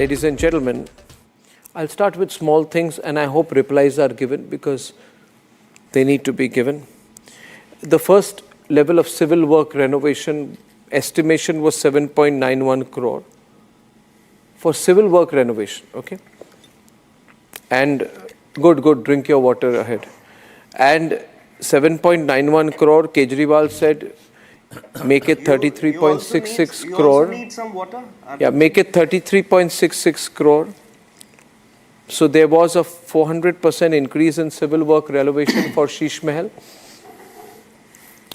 ladies and gentlemen, I'll start with small things and I hope replies are given because they need to be given. The first level of civil work renovation estimation was 7.91 crore for civil work renovation, okay? And good, drink your water ahead. And 7.91 crore, Kejriwal said, make it 33.66 crore. You also need some water? Yeah, make it 33.66 crore. So there was a 400% increase in civil work renovation for Sheesh Mahal.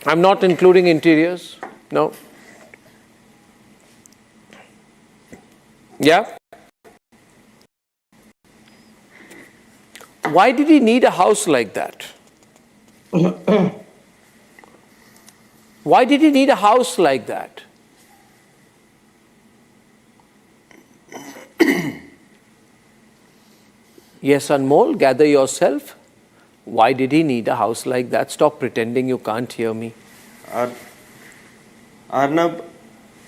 I'm not including interiors, no. Yeah? Why did he need a house like that? Why did he need a house like that? Yes, Anmol, gather yourself. Why did he need a house like that? Stop pretending you can't hear me. Arnab,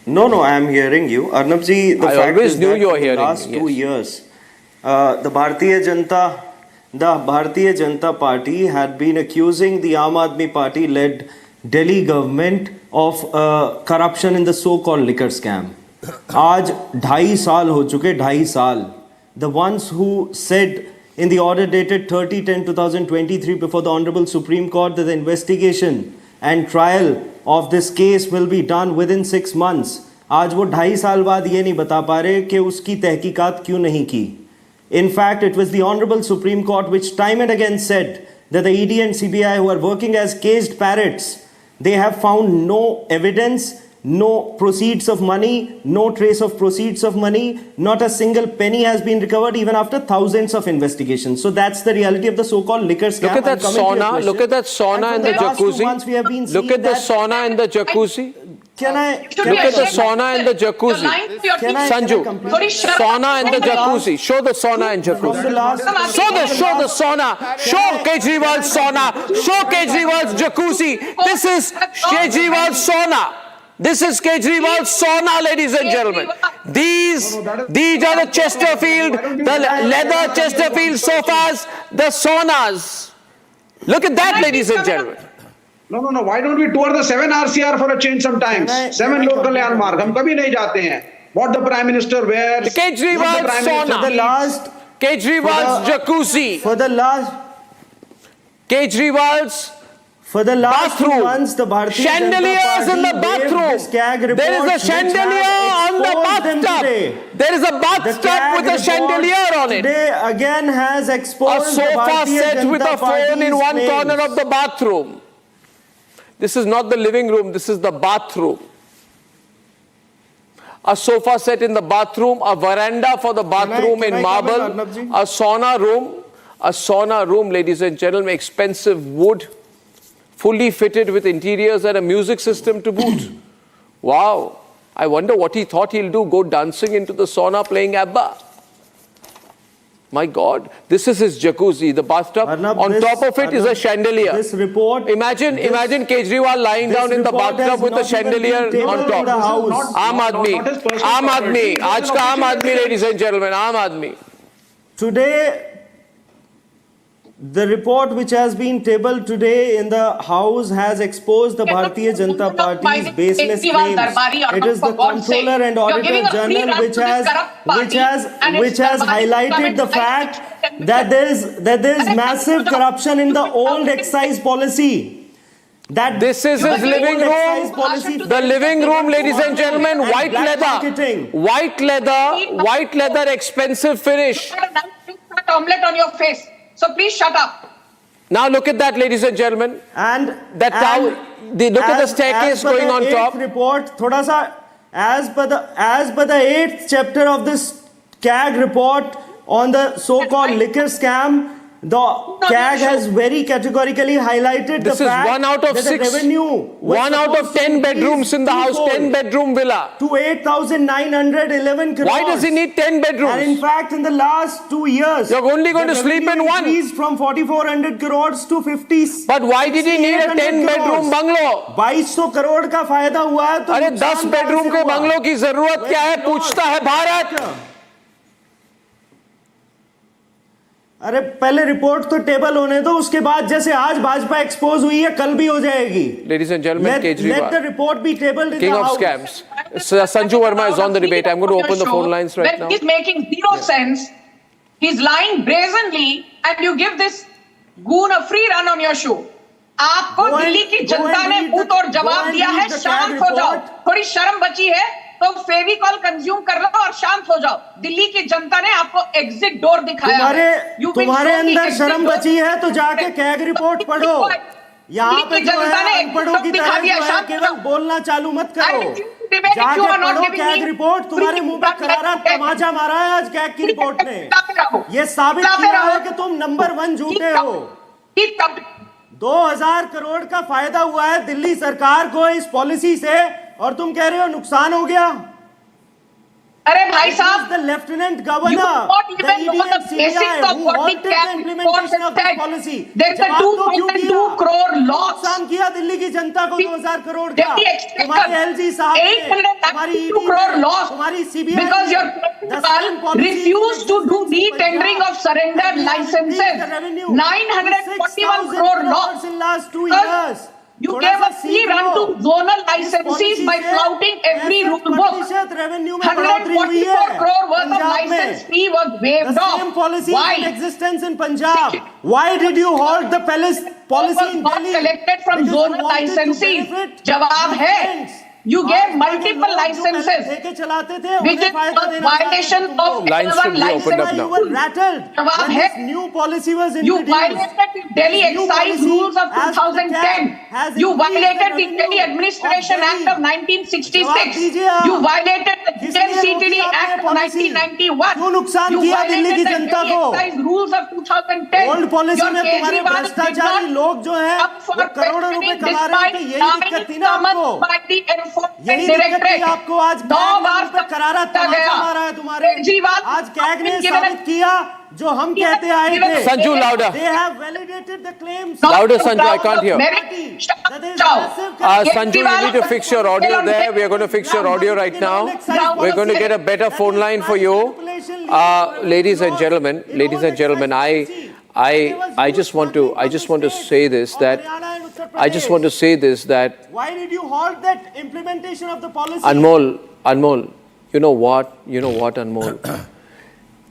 no, I am hearing you. Arnab ji, the fact is that you were in the last 2 years, the Bharatiya Janata Party had been accusing the Aam Aadmi Party-led Delhi government of corruption in the so-called liquor scam. आज 2.5 साल हो चुके, 2.5 साल. The ones who said in the order dated 30/10/2023 before the Honorable Supreme Court that the investigation and trial of this case will be done within 6 months. आज वो 2.5 साल बाद ये नहीं बता पा रहे कि उसकी तहकीकात क्यों नहीं की. In fact, it was the Honorable Supreme Court which time and again said that the ED and CBI, who are working as caged parrots, they have found no evidence, no proceeds of money, no trace of proceeds of money, not a single penny has been recovered even after thousands of investigations. So that's the reality of the so-called liquor scam. Look at that sauna, look at that sauna and the jacuzzi. Look at the sauna and the jacuzzi. Can I look at the sauna and the jacuzzi? Sanju, sauna and the jacuzzi. Show the sauna and jacuzzi. Show the sauna. Show Kejriwal's sauna. Show Kejriwal's jacuzzi. This is Kejriwal's sauna. This is Kejriwal's sauna, ladies and gentlemen. These are the Chesterfield, the leather Chesterfield sofas, the saunas. Look at that, ladies and gentlemen. No. Why don't we tour the 7 RCR for a change sometimes? 7 local landmark. हम कभी नहीं जाते हैं. What the Prime Minister wears. The Kejriwal's sauna. For the last. Kejriwal's jacuzzi. For the last. Kejriwal's. For the last bathroom. 2 months, the Bharatiya chandeliers in the bathroom. There is a chandelier on the bathtub. There is a bathtub with a chandelier on it. Today again has exposed a sofa set with a phone in one corner of the bathroom. This is not the living room. This is the bathroom. A sofa set in the bathroom, a veranda for the bathroom in marble, a sauna room, ladies and gentlemen, expensive wood, fully fitted with interiors and a music system to boot. Wow. I wonder what he thought he'll do, go dancing into the sauna playing ABBA. My God, this is his jacuzzi, the bathtub. Arnab, on top of it is a chandelier. This report. Imagine Kejriwal lying down in the bathtub with a chandelier on top. Aam Aadmi. Aaj ka Aam Aadmi, ladies and gentlemen, Aam Aadmi. Today, the report which has been tabled today in the House has exposed the Bharatiya Janata Party's baseless claims. It is the Comptroller and Auditor General which has highlighted the fact that there is massive corruption in the old excise policy. This is his living room. The living room, ladies and gentlemen, white leather, expensive finish. Omelette on your face. So please shut up. Now look at that, ladies and gentlemen. And look at the staircase going on top. Report, thoda sa, as per the 8th chapter of this CAG report on the so-called liquor scam, the CAG has very categorically highlighted the fact that the revenue 1 out of 10 bedrooms in the house, 10-bedroom villa. To 8,911 crores. Why does he need 10 bedrooms? And in fact, in the last 2 years, you're only going to sleep in one. Increased from 4,400 crores to 50. But why did he need a 10-bedroom bungalow? 2200 crore का फायदा हुआ है तो अरे 10 bedroom के बंगलों की जरूरत क्या है पूछता है भारत. अरे पहले रिपोर्ट तो टेबल होने दो, उसके बाद जैसे आज भाजपा एक्सपोज हुई है कल भी हो जाएगी. Ladies and gentlemen, Let the Kejriwal, report be tabled in king the of House. scams. Sanju Verma is on the debate. I'm going to open the phone lines right when now. he's making zero sense, he's lying brazenly, and you give this goon a free run on your show. आपको दिल्ली की जनता ने मुंह तोड़ जवाब दिया है. शांत हो जाओ, थोड़ी शर्म बची है तो फेविकॉल कंज्यूम कर लो और शांत हो जाओ. दिल्ली की जनता ने आपको एग्जिट डोर दिखाया है. तुम्हारे अंदर शर्म बची है तो जाके कैग रिपोर्ट पढ़ो. यहाँ पे जो है अनपढ़ों की तरह जो है केवल बोलना चालू मत करो. जाके पढ़ो कैग रिपोर्ट. तुम्हारे मुंह पे करारा तमाचा मारा है आज कैग की रिपोर्ट ने. ये साबित किया है कि तुम नंबर 1 झूठे हो. 2000 करोड़ का फायदा हुआ है दिल्ली सरकार को इस पॉलिसी से और तुम कह रहे हो नुकसान हो गया. अरे भाई साहब, the lieutenant governor, the ED and CBI who halted the implementation of this policy. There's a 2.2 crore loss. नुकसान किया दिल्ली की जनता को 2000 करोड़ का. तुम्हारे LG साहब ने, तुम्हारी ED crore loss तुम्हारी CBI because your principal refused to do re-tendering of surrendered licenses. 941 crore loss in last 2 years. You gave a free run to zonal licensees by flouting every rule book. 144 crore worth of license fee was waived off. The same policy Why? is in existence in Punjab. Why did you halt the policy in not Delhi? collected from Because you zonal wanted to licensees. benefit जवाब your है. friends. You gave Bhajpa के multiple लोग जो पहले licenses, ठेके चलाते थे, which उन्हें is फायदा a देना violation चाहते थे of तुम. Lines should be opened up license. now. You were rattled जवाब when है. this new policy was You introduced. violated the Delhi This new excise policy, rules of as per the 2010. CAB, has You increased violated the revenue Delhi Administration of Act Delhi. of 1966. जवाब दीजिए आप. You violated the किसने CTD रोकी आपने Act of policy? 1991. क्यों नुकसान You किया दिल्ली की violated the जनता Delhi को? excise rules of 2010. Old policy Your में तुम्हारे Kejriwal did भ्रष्टाचारी not लोग जो हैं up for वो करोड़ों रुपए questioning कमा रहे थे. despite यही दिक्कत थी ना summoned आपको. by the enforcement यही दिक्कत थी directorate. आपको. आज 9 कैग बार ने करारा तमाचा मारा है तुम्हारे. केजरीवाल आज कैग ने given साबित किया जो हम कहते आए given थे. Sanju, louder. They have validated the claims. Louder, Sanju, I can't hear. That is massive. Sanju, you need to fix your audio there. We are going to fix your audio right now. We're going to get a better phone line for you. Ladies and gentlemen, I just want to say this that Why did you halt that implementation of the policy? Anmol, you know what, Anmol?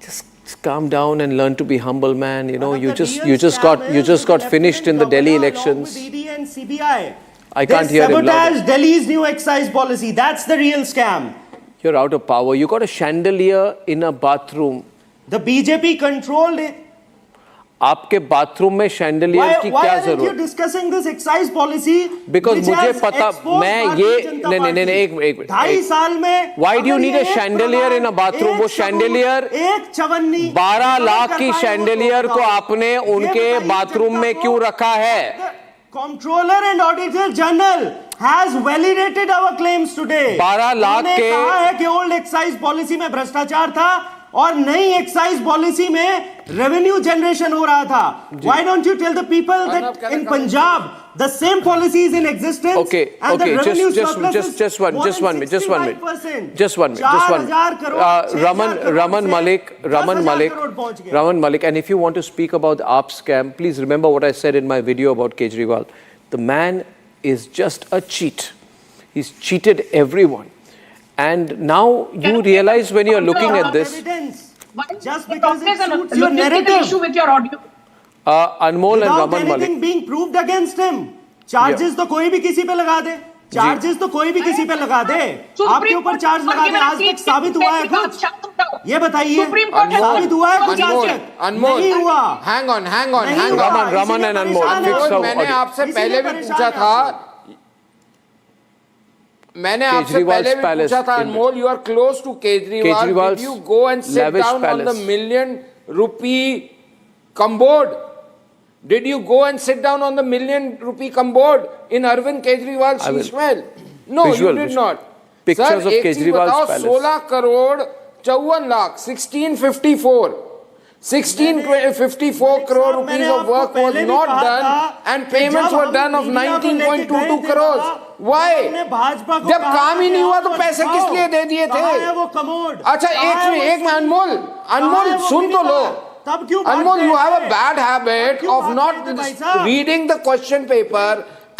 Just calm down and learn to be humble, man. You know, you just got finished in the Delhi elections. With ED and CBI. I can't hear him louder. Sabotage Delhi's new excise policy. That's the real scam. You're out of power. You got a chandelier in a bathroom. The BJP controlled it. आपके bathroom में chandelier की Why क्या aren't you जरूरत? discussing this excise policy? Because which मुझे has पता, exposed मैं Bharatiya ये Janata नहीं Party? एक मिनट 2.5 साल में Why do you अगर need ये a एक chandelier in a प्रमाण, bathroom? वो एक सबूत, chandelier एक चवन्नी 12 लाख कर की पाए वो शैंडलियर तो को बताओ। आपने ये उनके बताइए बाथरूम में जनता क्यों को, रखा है? The Comptroller and Auditor General has validated our claims today. 12 lakh उन्होंने के कहा है कि ओल्ड एक्साइज पॉलिसी में भ्रष्टाचार था और नई एक्साइज पॉलिसी में रेवेन्यू जनरेशन हो रहा था. Why don't you tell the people that in Punjab the same policy is in existence? Okay, and the revenue surplus is just one minute. 65%. Raman Malik, and if you want to speak about the AAP scam, please remember what I said in my video about Kejriwal. The man is just a cheat. He's cheated everyone. And now you realize when you're looking at this, Just because it suits Look your into the narrative. issue with your audio. Anmol and Without Raman anything Malik. being proved against him. Charges तो कोई भी किसी पे लगा दे. Charges तो कोई भी किसी पे लगा दे. आपके ऊपर चार्ज लगा दे. आज तक साबित हुआ है कुछ? ये बताइए. साबित हुआ है कुछ आज तक? अनमोल, नहीं हुआ. hang on. नहीं हुआ. Raman and Anmol, इसीलिए fix परेशान how- है. मैंने आपसे इसीलिए पहले भी परेशान पूछा है था. आप. मैंने आपसे Kejriwal's पहले भी palace पूछा था in- Anmol, you are close to Kejriwal. Kejriwal's Did you go and sit lavish down on the palace. ₹1 million cupboard? Did you go and sit down on the ₹1 million cupboard in Arvind Kejriwal's I will. Shishmail? No, Visual, you did visual. not. Pictures Sir, of एक चीज Kejriwal's बताओ, palace. 16 crore 54 lakh 1654 1654 crore rupees of work was not done and payments were done of 19.22 crores. Why? जब काम ही नहीं हुआ तो पैसे किस लिए दे दिए थे? वो कमोड. अच्छा एक मिनट अनमोल सुन तो लो. तब क्यों Anmol, you have a बांटते bad हैं? habit क्यों of बांटते not हैं भाई साहब? reading the question paper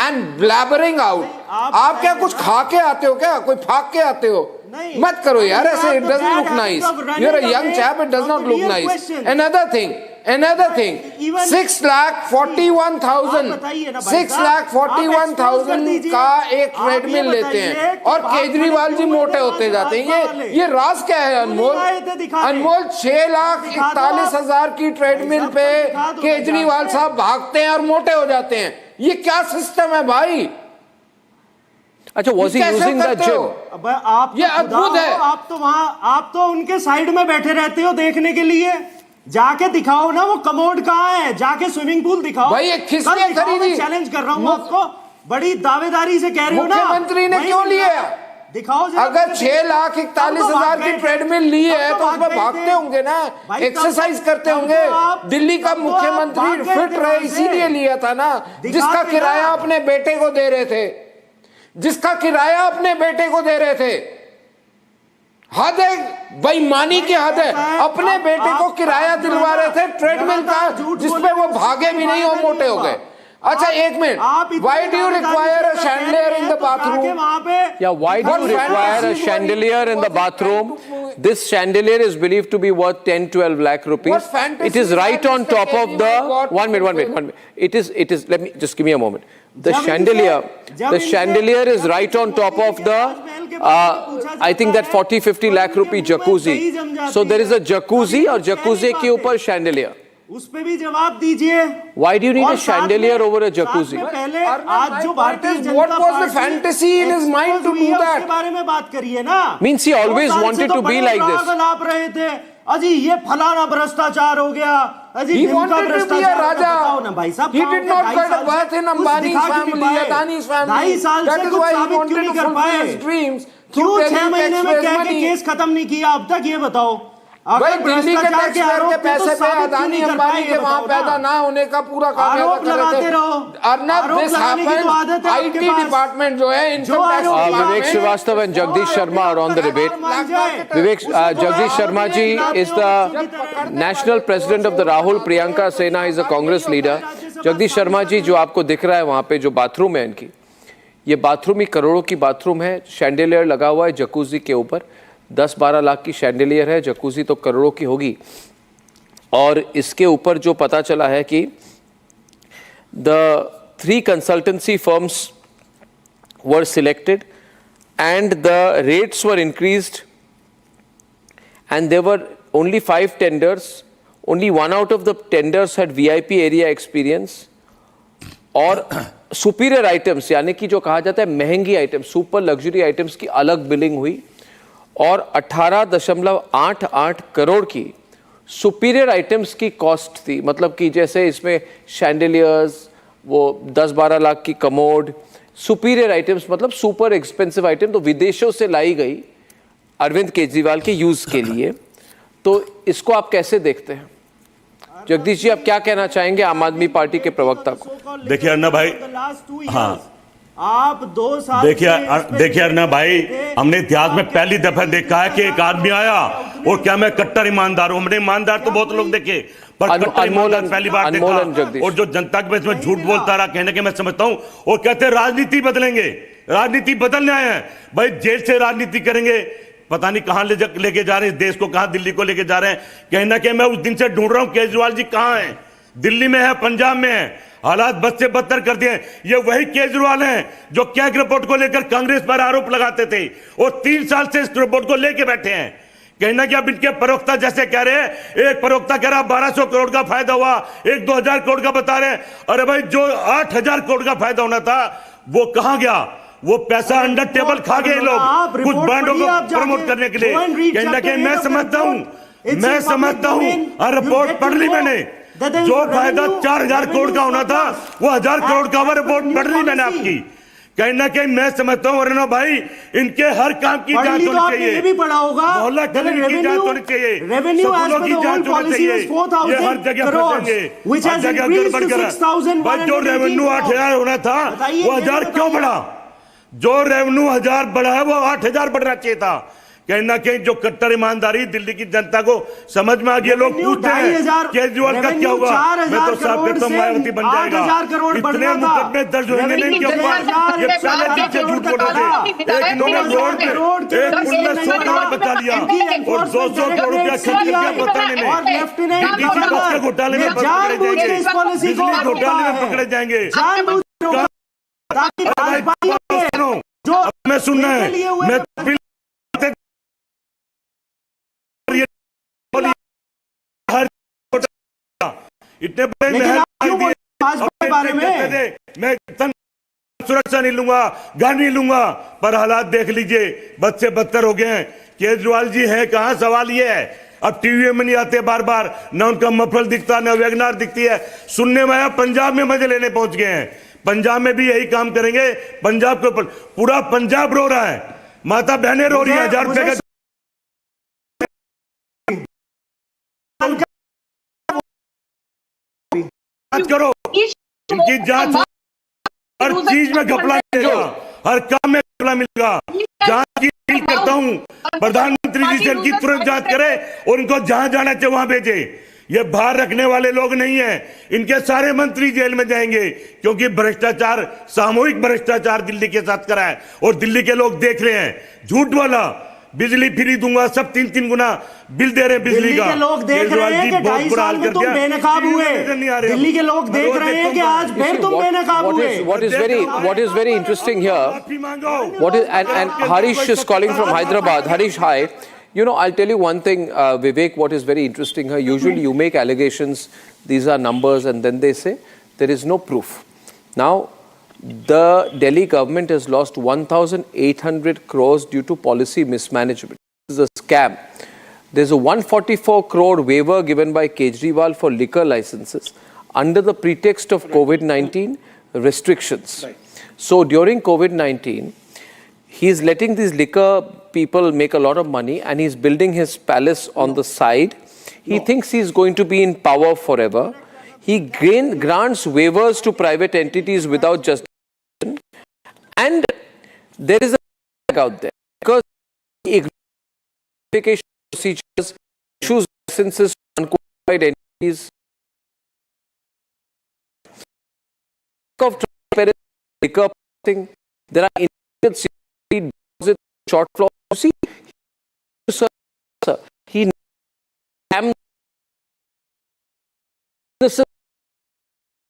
and blabbering out. आप क्या कुछ खा के आते हो क्या? कोई फाक के आते हो? नहीं। मत करो यार ऐसे. It doesn't look Bad nice. habit of running You're a young away chap. It does from not the look real nice. question. Another thing. Even- 6,41,000. आप बताइए ना भाई साहब, 6,41,000 कीजिए। का एक आप ये ट्रेडमिल लेते हैं बताइए कि और भाग केजरीवाल जी खड़े मोटे क्यों होते हुए जाते भाजपा हैं. वाले? ये राज क्या है अनमोल? क्यों नहीं आए थे दिखाने? अनमोल 6,41,000 की ट्रेडमिल भाई साहब, पे दिखा दो केजरीवाल जाके। साहब भागते हैं और मोटे हो जाते हैं. ये क्या सिस्टम है भाई? अच्छा, was he कैसे using that करते हो? gym? अब आप ये तो खुदा अद्भुत है। हो, आप तो उनके साइड में बैठे रहते हो देखने के लिए. जाके दिखाओ ना वो कमोड कहाँ है, जाके स्विमिंग पूल दिखाओ भाई ये किसने कल दिखाओ, मैं खरीदी? चैलेंज कर रहा हूँ मुख- आपको, बड़ी दावेदारी से कह रहे हो ना. मुख्यमंत्री ने वही क्यों दिखाओ। लिया? दिखाओ जरा अगर मुझे। 6,41,000 की ट्रेडमिल ली है तो उसमें भागते होंगे ना, एक्सरसाइज करते होंगे. दिल्ली का मुख्यमंत्री फिट रहे इसीलिए लिया था ना, जिसका किराया अपने बेटे को दे रहे थे, जिसका किराया अपने बेटे को दे रहे थे. हद है, बेईमानी की हद है. अपने बेटे को किराया दिलवा रहे थे ट्रेडमिल का, जिसपे वो भागे भी नहीं और मोटे हो गए. अच्छा एक minute, why do you require a chandelier in the bathroom? Yeah, why do What you require a fantasy chandelier in the was it bathroom? trying to- This chandelier is believed to be worth 10-12 lakh rupees. What fantasy It is is right that, on Mr. top of the. Kejriwal got One minute. It is. Let me just give me a moment. The जब chandelier, इनसे- the जब chandelier इनसे- is right on top of the. Taj Mahal के बारे में पूछा I think that जाता है, 40-50 lakh तो rupee उनके मुंह में jacuzzi. दही जम जाती So there is a है। jacuzzi अभी और कुछ कह jacuzzi नहीं के ऊपर पाते। chandelier. उस पे भी जवाब दीजिए. Why do you need और a chandelier साथ में- over a साथ jacuzzi? में पहले Arnab, आज my जो point भारतीय is, Janata what was the party fantasy in his mind to expose do हुई है, that? उसके बारे में बात करिए ना. Means he always 2 साल से wanted तो to be बड़े like this. राग लाप रहे थे. अजी ये फलाना भ्रष्टाचार हो गया, अजी He ढिमका wanted to be a भ्रष्टाचार हो गया. raja. बताओ ना भाई साहब, He कहाँ did पे not 2.5 get a साल से birth in कुछ Ambani's दिखा क्यों नहीं family, पाए? Adani's family. 2.5 साल That से is कुछ why he साबित क्यों wanted नहीं to कर fulfill पाए? his dreams क्यों through 6 telling महीने में taxpayers कह के money. केस खत्म नहीं किया अब तक, ये बताओ. भाई अगर दिल्ली के भ्रष्टाचार टैक्सपेयर आरोप के थे तो पैसे पे साबित क्यों अदानी नहीं कर अंबानी पाए, के ये वहां बताओ पैदा ना. ना होने का पूरा काम आरोप लगाते रहो. अर्नब आरोप दिस लगाने की तो आदत है आपके आईटी पास. डिपार्टमेंट जो है इनकम टैक्स आरोप Vivek Srivastava and Jagdish Sharma are on the debate. Vivek, Jagdish Sharma ji is the national president of the Rahul Priyanka Sena, is a Congress leader. Jagdish Sharma ji, जो आपको दिख रहा है वहाँ पे जो bathroom है इनकी, ये बाथरूम ही करोड़ों की बाथरूम है. शैंडेलियर लगा हुआ है जकूजी के ऊपर. 10-12 लाख की शैंडेलियर है, जकूजी तो करोड़ों की होगी. और इसके ऊपर जो पता चला है कि the 3 consultancy firms were selected and the rates were increased, and there were only 5 tenders. Only 1 out of the tenders had VIP area experience. और सुपीरियर आइटम्स यानी कि जो कहा जाता है महंगी आइटम, सुपर लग्जरी आइटम्स की अलग बिलिंग हुई. और 18.88 करोड़ की सुपीरियर आइटम्स की कॉस्ट थी. मतलब कि जैसे इसमें शैंडेलियर्स, वो 10-12 लाख की कमोड, सुपीरियर आइटम्स मतलब सुपर एक्सपेंसिव आइटम, तो विदेशों से लाई गई अरविंद केजरीवाल के यूज के लिए. तो इसको आप कैसे देखते हैं? जगदीश जी, आप क्या कहना चाहेंगे आम आदमी पार्टी के प्रवक्ता को? देखिए अर्नब भाई, हाँ, आप 2 साल देखिए अर्नब भाई, हमने इतिहास में पहली दफा देखा है कि एक आदमी आया और क्या मैं कट्टर ईमानदार हूं. हमने ईमानदार तो बहुत लोग देखे, पर कट्टर ईमानदार पहली बार देखा. और जो जनता के बीच में झूठ बोलता रहा, कहने के मैं समझता हूं, और कहते हैं राजनीति बदलेंगे, राजनीति बदलने आए हैं. भाई जेल से राजनीति करेंगे, पता नहीं कहां लेके जा रहे हैं देश को, कहां दिल्ली को लेके जा रहे हैं. कहना कि मैं उस दिन से ढूंढ रहा हूं केजरीवाल जी कहां हैं. दिल्ली में है, पंजाब में है, हालात बद से बदतर कर दिए. ये वही केजरीवाल हैं जो कैग रिपोर्ट को लेकर कांग्रेस पर आरोप लगाते थे और 3 साल से इस रिपोर्ट को लेके बैठे हैं. कहना कि अब इनके प्रवक्ता जैसे कह रहे हैं, एक प्रवक्ता कह रहा 1200 करोड़ का फायदा हुआ, एक 2000 करोड़ का बता रहे हैं. अरे भाई जो 8000 करोड़ का फायदा होना था वो कहां गया? वो पैसा अंडर टेबल खा गए लोग कुछ ब्रांडों को प्रमोट करने के लिए. कहना कि मैं समझता हूं रिपोर्ट पढ़ ली मैंने. जो फायदा 4000 करोड़ का होना था वो 1000 करोड़ का रिपोर्ट पढ़ ली मैंने आपकी. कहना कि मैं समझता हूं अर्नब भाई, इनके हर काम की जांच होनी चाहिए. ये भी पढ़ा होगा, मोहल्ला क्लिनिक की जांच होनी चाहिए, स्कूलों की जांच होनी चाहिए. ये हर जगह फंसेंगे, हर जगह गड़बड़ कर. भाई जो रेवेन्यू 8000 होना था वो 1000 क्यों बढ़ा? जो रेवेन्यू 1000 बढ़ा है वो 8000 बढ़ना चाहिए था. कहीं ना कहीं जो कट्टर ईमानदारी दिल्ली की जनता को समझ में आ गया। लोग पूछते हैं केजरीवाल का क्या हुआ, मैं तो साफ कहता हूं मायावती बन जाएगा। इतने मुकदमे दर्ज होंगे नहीं इनके ऊपर, ये पहले दिन से झूठ बोल रहे थे। एक इन्होंने रोड पे एक पुल में 100 करोड़ बचा लिया और 200 करोड़ रुपया खर्च किया बताने में। डीसी बस के घोटाले में पकड़े जाएंगे, बिजली घोटाले में पकड़े जाएंगे। जो मैं सुनना है, मैं इतने बड़े महल मैं सुरक्षा नहीं लूंगा, गन नहीं लूंगा, पर हालात देख लीजिए बद से बदतर हो गए हैं। केजरीवाल जी है कहां, सवाल ये है। अब टीवी में नहीं आते बार बार, ना उनका मफलर दिखता, ना वैगनार दिखती है। सुनने में आया पंजाब में मजे लेने पहुंच गए हैं। पंजाब में भी यही काम करेंगे। पंजाब के ऊपर पूरा पंजाब रो रहा है, माता बहनें रो रही है। 1000 रुपए का करो, उनकी जांच, हर चीज में घपला मिलेगा, हर काम में घपला मिलेगा। जांच की अपील करता हूं प्रधानमंत्री जी से, इनकी तुरंत जांच करे और इनको जहां जाना चाहिए वहां भेजे। ये बाहर रखने वाले लोग नहीं है, इनके सारे मंत्री जेल में जाएंगे क्योंकि भ्रष्टाचार, सामूहिक भ्रष्टाचार दिल्ली के साथ करा है और दिल्ली के लोग देख रहे हैं। झूठ वाला बिजली फ्री दूंगा, सब 3-3 गुना बिल दे रहे हैं बिजली का। दिल्ली के लोग देख रहे हैं कि 2.5 साल में तुम बेनकाब हुए। दिल्ली के लोग देख रहे हैं कि आज फिर तुम बेनकाब हुए। What is very interesting here, and Harish is calling from Hyderabad. Harish, hi. You know, I'll tell you one thing, Vivek, what is very interesting here. Usually you make allegations, these are numbers, and then they say there is no proof. Now, the Delhi government has lost 1,800 crores due to policy mismanagement. This is a scam. There's a 144 crore waiver given by Kejriwal for liquor licenses under the pretext of COVID-19 restrictions. So during COVID-19, he's letting these liquor people make a lot of money and he's building his palace on the side. He thinks he's going to be in power forever. He grants waivers to private entities without justification. And there is a flag out there because he ignores procedures, issues licenses to unqualified entities. Of transparency, liquor thing, there are intelligent security deposits, short floor. You see, sir, he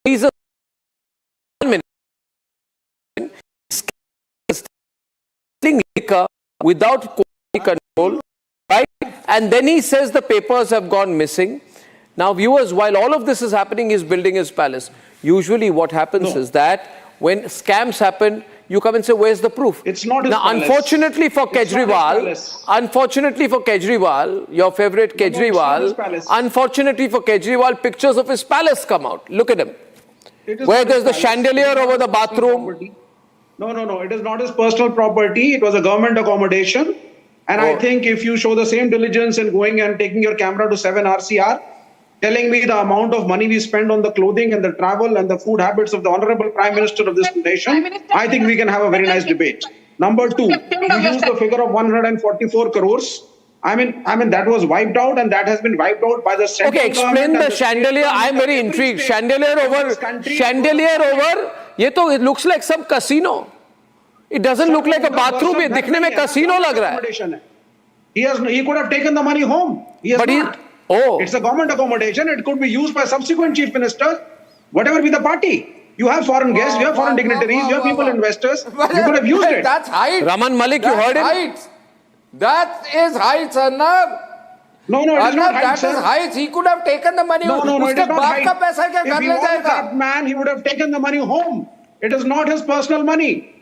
he's a liquor without quality control, right? And then he says the papers have gone missing. Now, viewers, while all of this is happening, he's building his palace. Usually what happens is that when scams happen, you come and say, where's the proof? It's not his now, palace. Unfortunately for Kejriwal, your favorite Kejriwal, unfortunately for Kejriwal, pictures of his palace come out. Look at him. Where there's the chandelier over the bathroom. No. It is not his personal property. It was a government accommodation. And I think if you show the same diligence in going and taking your camera to 7 RCR, telling me the amount of money we spend on the clothing and the travel and the food habits of the Honorable Prime Minister of this nation, I think we can have a very nice debate. Number two, you use the figure of 144 crores. I mean, that was wiped out and that has been wiped out by the central Okay, explain the chandelier. I am very intrigued. Chandelier over, it looks like some casino. It doesn't look like a bathroom. It दिखने में casino लग रहा है. He could have taken the money home. He has not. It's a government accommodation. It could be used by subsequent chief ministers, whatever be the party. You have foreign guests, you have foreign dignitaries, you have people investors. You could have used it. That's height. Raman Malik, you heard him? Heights. That is heights, Arnab. No, it is not heights. That is heights. He could have taken the money. No, it is not heights. If he was a corrupt man, he would have taken the money home. It is not his personal money.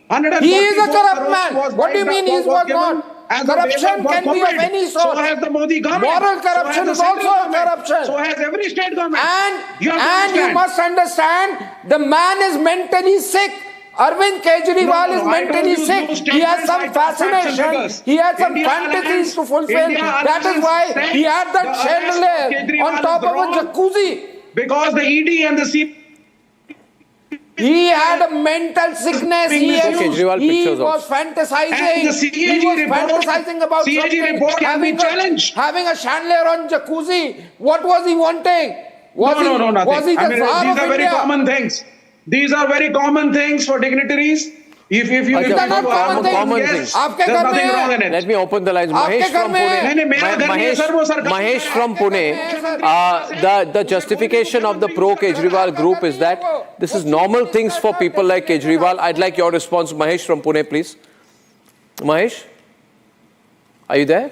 He is a corrupt man. What do you mean he was not? Corruption can be of any sort. So has the Modi government. Moral corruption is also a corruption. So has every state government. And you must understand, the man is mentally sick. Arvind Kejriwal is mentally sick. He has some fascination. He has some fantasies to fulfill. That is why he had that chandelier on top of a jacuzzi. Because the ED and the CBI He had a mental sickness. He Kejriwal pictures was also. fantasizing. And the CAG He was report- fantasizing about CAG something, report can be having challenged. having a chandelier on jacuzzi. What was he wanting? Was he, nothing. Was he the I mean, Tsar these of are very India? common things. These are very common things for dignitaries. If you These are not common yes, things. Aapke there's ghar nothing mein wrong hai. in it. Let me open the lines. Aapke Mahesh ghar from mein hai. Pune. नहीं, मेरा घर नहीं है, sir, वो सरकार- Mahesh from Pune. The justification of the pro-Kejriwal group is that this is normal things for people like Kejriwal. I'd like your response, Mahesh from Pune, please. Mahesh, are you there?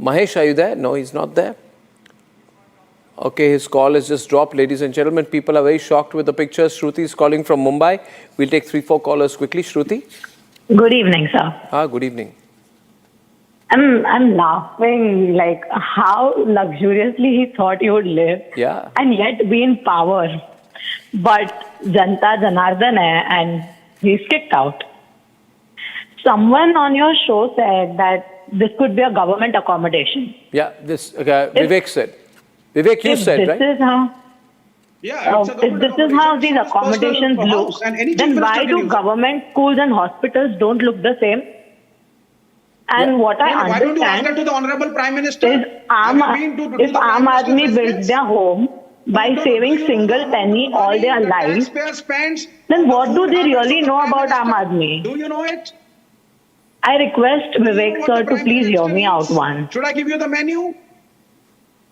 Mahesh, are you there? No, he's not there. Okay, his call has just dropped. Ladies and gentlemen, people are very shocked with the pictures. Shruti is calling from Mumbai. We'll take 3-4 callers quickly. Shruti? Good evening, sir. Good evening. I'm laughing like how luxuriously he thought he would live, Yeah. and yet be in power. But Janta Janardan hai and he's kicked out. Someone on your show said that this could be a government accommodation. Yeah, this Vivek said. Vivek, you If said, this right? is how Yeah, it's a if government this is how these accommodation. It's personal accommodations look, house, and any chief then why minister do can use it. government schools and hospitals don't look the same? And what I Why don't you ask that understand to the Honorable Prime Minister? is Have you been to if the Prime Aam Minister's Aadmi builds residence? their home by No, saving do you single know penny how much all their money the lives, taxpayer spends then on the what do food they habits really of the know Prime about Aam Minister? Aadmi? Do you know it? I request Do you know Vivek what sir the to Prime please hear Minister me out eats? once. Should I give you the menu?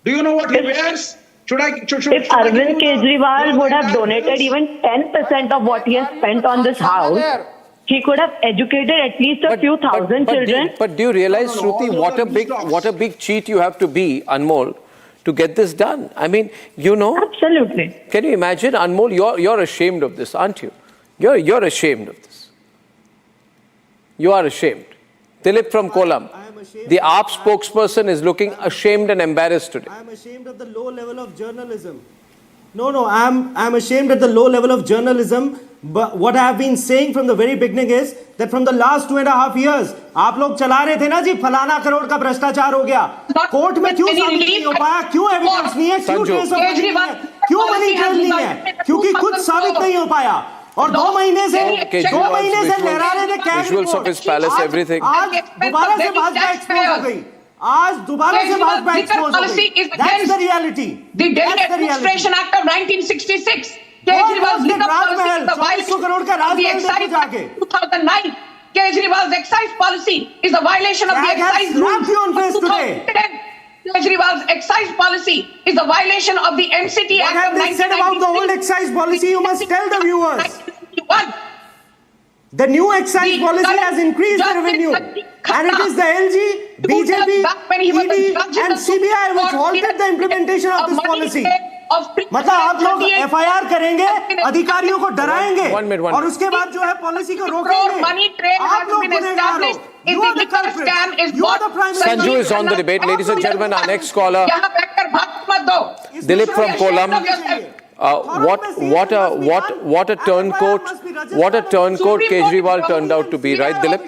Do you know what he wears? Should I? If should I give Arvind you the- Kejriwal you know would the have entire donated bills? even 10% of what he has spent on this house, he could have educated at least a few thousand children. But do you realize, No, Shruti, all what those a are big stocks. what a big cheat you have to be, Anmol, to get this done. I mean, you know, Absolutely. can you imagine, Anmol? You're ashamed of this, aren't you? You're ashamed of this. You are ashamed. Dilip from Kolam, the AAP spokesperson, is looking ashamed and embarrassed today. I'm ashamed of the low level of journalism. No, I'm ashamed at the low level of journalism. But what I have been saying from the very beginning is that from the last 2.5 years, आप लोग चला रहे थे ना जी फलाना करोड़ का भ्रष्टाचार हो गया. कोर्ट में क्यों साबित नहीं हो पाया? क्यों एविडेंस नहीं है? क्यों संजू. ट्रेस ऑफ नहीं है? क्यों मनी ट्रेल नहीं है? क्योंकि खुद साबित नहीं हो पाया. और 2 महीने से लहरा रहे थे cash visuals of his palace, everything. आज दोबारा से भाजपा एक्सपोज हो गई. आज दोबारा से भाजपा एक्सपोज हो गई. That's the reality. The Delhi That's the reality. Administration Act of 1966. What Kejriwal's was the liquor policy Rajmahal? is a 2400 crore का violation of the Rajmahal excise देखो जाके. Act of 2009. Kejriwal's excise policy is a violation of the Drag has excise slapped you on rules face of today. 2010. Kejriwal's excise policy is a violation of the MCT What Act have of they said about the old 1993. excise policy? You must tell the viewers. 1991. The new excise The policy current has increased the Justice revenue. Sanjeev And it is the LG, BJP, Back when he was a ED judge in and the Supreme CBI which Court, halted the implementation of this money policy. of मतलब आप लोग 38 FIR करेंगे, अधिकारियों को डराएंगे One minute. और उसके बाद जो है पॉलिसी को crore रोकेंगे. money trail आप has लोग been गुनहगार हो. established. If You the are the liquor culprit. scam is You are bought, the prime Sanju minister. is on the debate. Ladies and gentlemen, our next caller, यहाँ बैठकर भाग मत दो. Dilip from You should be ashamed Kolam. of yourself. What a turncoat Kejriwal turned out to be, right, Dilip?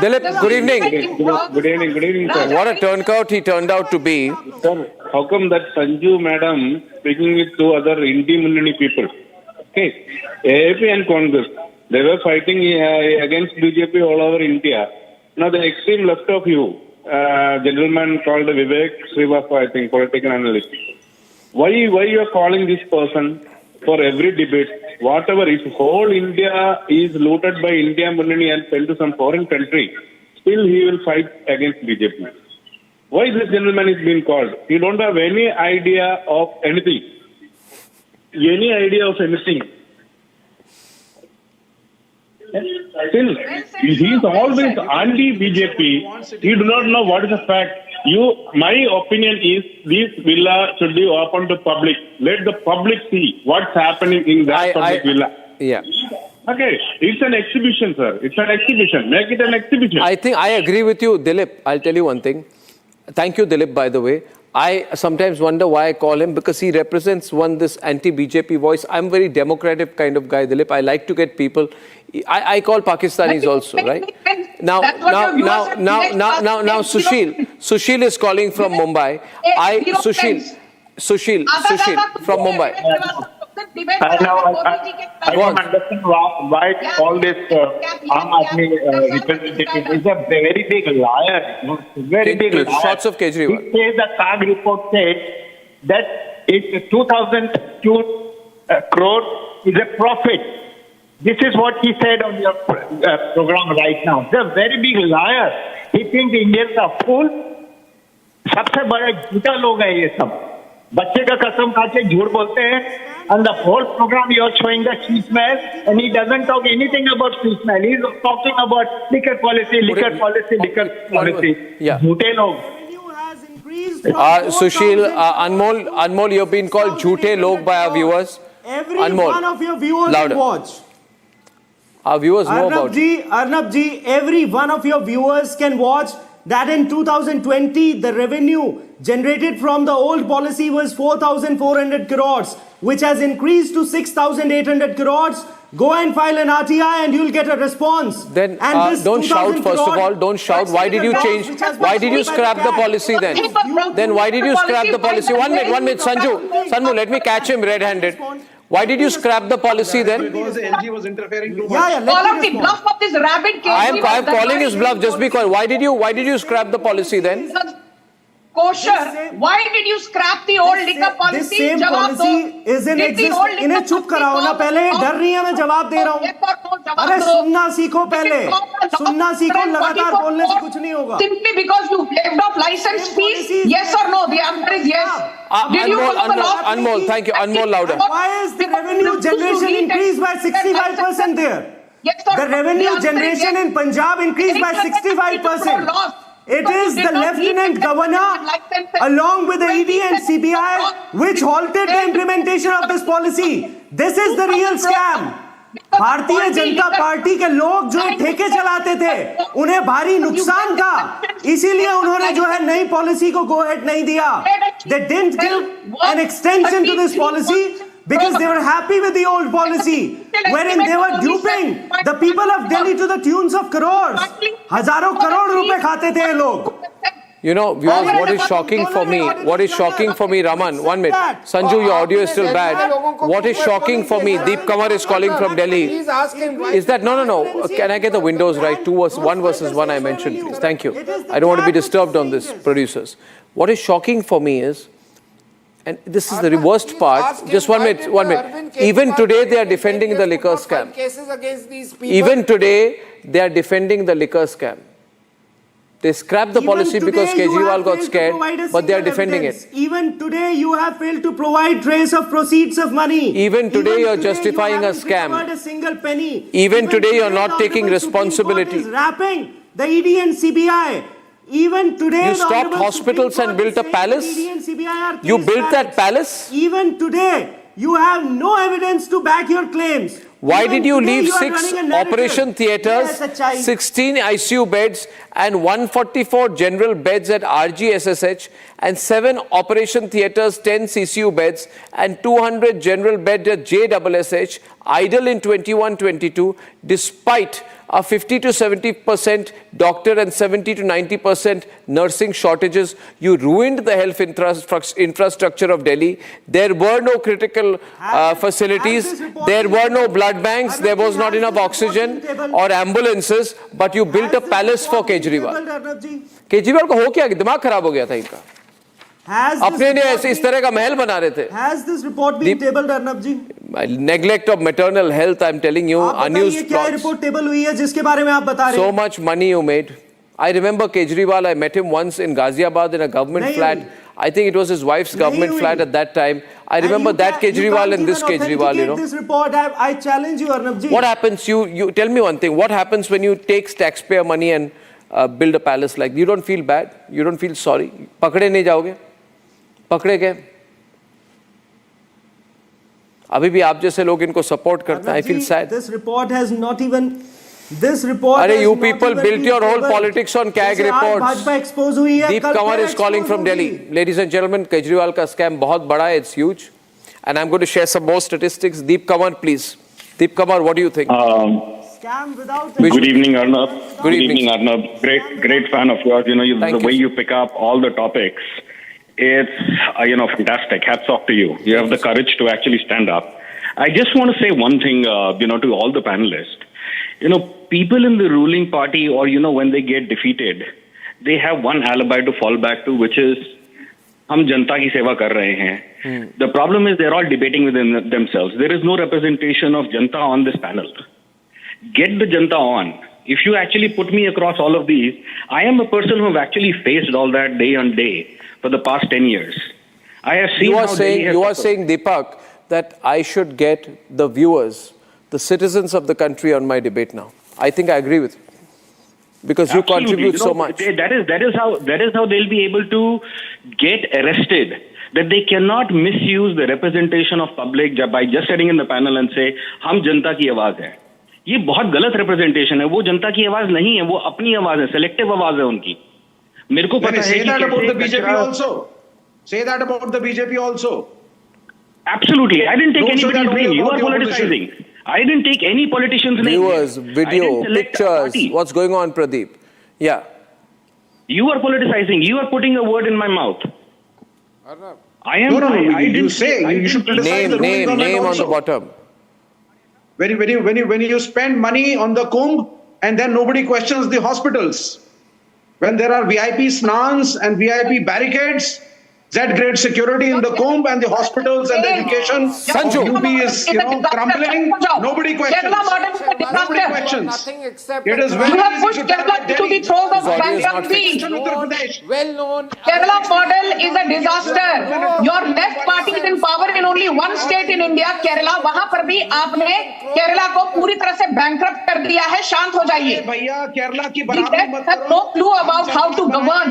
Dilip, good evening. Good evening, sir. What a turncoat he turned out to be. Sir, how come that Sanju madam speaking with 2 other Indi Mullani people? Okay, AAP and Congress, they were fighting against BJP all over India. Now the extreme left of you, gentleman called Vivek Srivastava, I think, political analyst. Why you are calling this person for every debate? Whatever, if whole India is looted by India Mullani and sent to some foreign country, still he will fight against BJP. Why this gentleman is being called? He don't have any idea of anything. Any idea of anything. Still, he is always anti-BJP. He do not know what is the fact. My opinion is this villa should be open to public. Let the public see what's happening in that public villa. Yeah. Okay, it's an exhibition, sir. It's an exhibition. Make it an exhibition. I think I agree with you, Dilip. I'll tell you one thing. Thank you, Dilip, by the way. I sometimes wonder why I call him, because he represents this anti-BJP voice. I'm a very democratic kind of guy, Dilip. I like to get people. I call Pakistanis also, right? Now, Sushil is calling from Mumbai. Sushil from Mumbai. Debate I know. I Go on. don't understand why all this Aam Aadmi representative is a very big liar. You know, very big liar. Shots of Kejriwal. He says the CAG report says that it's 2,002 crore is a profit. This is what he said on your program right now. He's a very big liar. He thinks Indians are fool. सबसे बड़ा झूठा लोग है ये सब. बच्चे का कसम खा के झूठ बोलते हैं. And the whole program you are showing the sheet mail, and he doesn't talk anything about sheet mail. He's talking about liquor policy. Yeah. झूठे लोग. Sushil, Anmol, you've been called jhoote log by our viewers. Every Anmol, one of your viewers louder. can watch. Our viewers know about it. Arnab ji, every one of your viewers can watch that in 2020, the revenue generated from the old policy was 4,400 crores, which has increased to 6,800 crores. Go and file an RTI and you'll get a response. Then And this don't shout, 2,000 first of crore- all, don't shout. Why did you change? Why did you scrap the policy then? Then why did you scrap the policy? 1 minute, Sanju, let me catch him red-handed. Why did you scrap the policy then? Because the LG was interfering too much. Yeah, let Call me out the respond. bluff of this rabid I Kejriwal. am calling his bluff. Just be quiet. Why did you scrap the policy then? Kosher. Why did you scrap the old liquor This policy? same जवाब दो. policy is in Did the existence. old liquor इन्हें चुप policy कराओ ना call पहले. out? डर रही है, मैं जवाब दे रहा हूँ. Yes or no, जवाब अरे दो. सुनना सीखो पहले. Did it call the law सुनना सीखो. लगातार 144 बोलने से कुछ नहीं होगा. Simply because you waived off license Same fees? policy is Yes or no? The answer is yes. Did you follow the law? Anmol, thank you. Anmol, louder. Why is the revenue generation increased by 65% there? Yes or The no? revenue answer is generation yes. in Punjab increased by 65%. It is the Lieutenant Governor along with the ED and CBI which halted the implementation of this policy. This is the real scam. Bharatiya Janata party के लोग जो ठेके चलाते थे उन्हें भारी नुकसान था, इसीलिए उन्होंने जो है नई पॉलिसी को गो हेड नहीं दिया. They didn't give an extension to this policy because they were happy with the old policy wherein they were duping the people of Delhi to the tunes of crores. हजारों करोड़ रुपए खाते थे ये लोग. You know, viewers, what is shocking for me, Raman, 1 minute. Sanju, your audio is still bad. What is shocking for me, Deep Kamar is calling from Delhi. Please ask him why. Is that, no. Can I get the windows right? 1 versus 1 I mentioned, please. Thank you. I don't want to be disturbed on this, producers. What is shocking for me is, and this is the worst part, just 1 minute. Even today they are defending the liquor scam. Cases against these people. Even today they are defending the liquor scam. They scrapped the policy because Kejriwal got scared, but they are defending it. Even today you have failed to provide trace of proceeds of money. Even today you are justifying a scam. Recovered a single penny. Even today you are the not taking Honorable Supreme Court responsibility. is wrapping the ED and CBI. Even today You the stopped Honorable hospitals Supreme and Court built a is saying palace? the ED and CBI are You case built that palace? Even today you have no evidence to back your claims. Why Even did you today leave are 6 running a narrative. operation theatres, Yes, Achai. 16 ICU beds and 144 general beds at RGSSH and 7 operation theatres, 10 CCU beds and 200 general beds at JSSH idle in 21-22 despite a 50 to 70% doctor and 70 to 90% nursing shortages? You ruined the health infrastructure of Delhi. There were no critical facilities. There were no blood banks. There was not enough oxygen or ambulances. But you built a palace for Kejriwal. Kejriwal को हो क्या, दिमाग खराब हो गया था इनका. अपने लिए ऐसे इस तरह का महल बना रहे थे. Has this report been tabled, Arnab ji? Neglect of maternal health, I'm telling you, आप बताइए unused क्या plots. रिपोर्ट टेबल हुई है जिसके बारे में आप बता रहे So हैं? much money you made. I remember Kejriwal, I met him once in Ghaziabad in a government नहीं flat. हुई. I think it was his wife's government हुई. flat at that time. I And remember you that can't- you Kejriwal can't and this even Kejriwal, you know. authenticate this report. I challenge you, Arnab ji. What happens, you tell me one thing, what happens when you take taxpayer money and build a palace like, you don't feel bad? You don't feel sorry? पकड़े नहीं जाओगे? पकड़े गए? अभी भी आप जैसे लोग इनको सपोर्ट करते हैं. I feel sad. This report has not even. This report. अरे has you not people even built been your whole tabled. politics on CAG जैसे आज reports. भाजपा expose हुई है, Deep कल Kamar फिर is calling expose from होगी. Delhi. Ladies and gentlemen, Kejriwal ka scam बहुत बड़ा है. It's huge. And I'm going to share some more statistics. Deep Kamar, please. Deep Kamar, what do you think? Scam without. Good evening, Arnab. Good evening. Arnab. Great fan of yours. You know, Thank the you, way sir. you pick up all the topics, it's fantastic. Hats off to you. You have the courage to actually stand up. I just want to say one thing, to all the panelists. People in the ruling party, or, when they get defeated, they have one alibi to fall back to, which is, hum janta ki seva kar rahe hain. The problem is they're all debating within themselves. There is no representation of janta on this panel. Get the janta on. If you actually put me across all of these, I am a person who have actually faced all that day on day for the past 10 years. I have seen you are saying, Deepak, that I should get the viewers, the citizens of the country on my debate now. I think I agree with you. Because you contribute so much. That is how they'll be able to get arrested. That they cannot misuse the representation of public by just sitting in the panel and say, "हम जनता की आवाज है." ये बहुत गलत representation है. वो जनता की आवाज नहीं है. वो अपनी आवाज है. Selective आवाज है उनकी. मेरे को पता है Say that about the BJP also. Say that about the BJP also. Absolutely. I didn't take anybody's name. You are politicizing. I didn't take any politician's name. Viewers, video, pictures. What's going on, Pradeep? Yeah. You are politicizing. You are putting a word in my mouth. I am. No. I didn't say. You should criticize the ruling government name also. on the bottom. When you spend money on the Kumbh and then nobody questions the hospitals. When there are VIP snans and VIP barricades, Z-grade security in the Kumbh and the hospitals and the education Sanju. UP is, crumbling. Nobody questions. Nobody questions. Nothing except It is You very have easy pushed to Kerala target to the Delhi. throes of Sorry, it's not bankruptcy. Uttar Pradesh. well known. Kerala model is a disaster. Your left party is in power in only one state in India, Kerala. वहां पर भी आपने केरला को पूरी तरह से bankrupt कर दिया है. शांत हो जाइए. भैया केरला की The बराबरी left मत has करो. no clue about how to govern.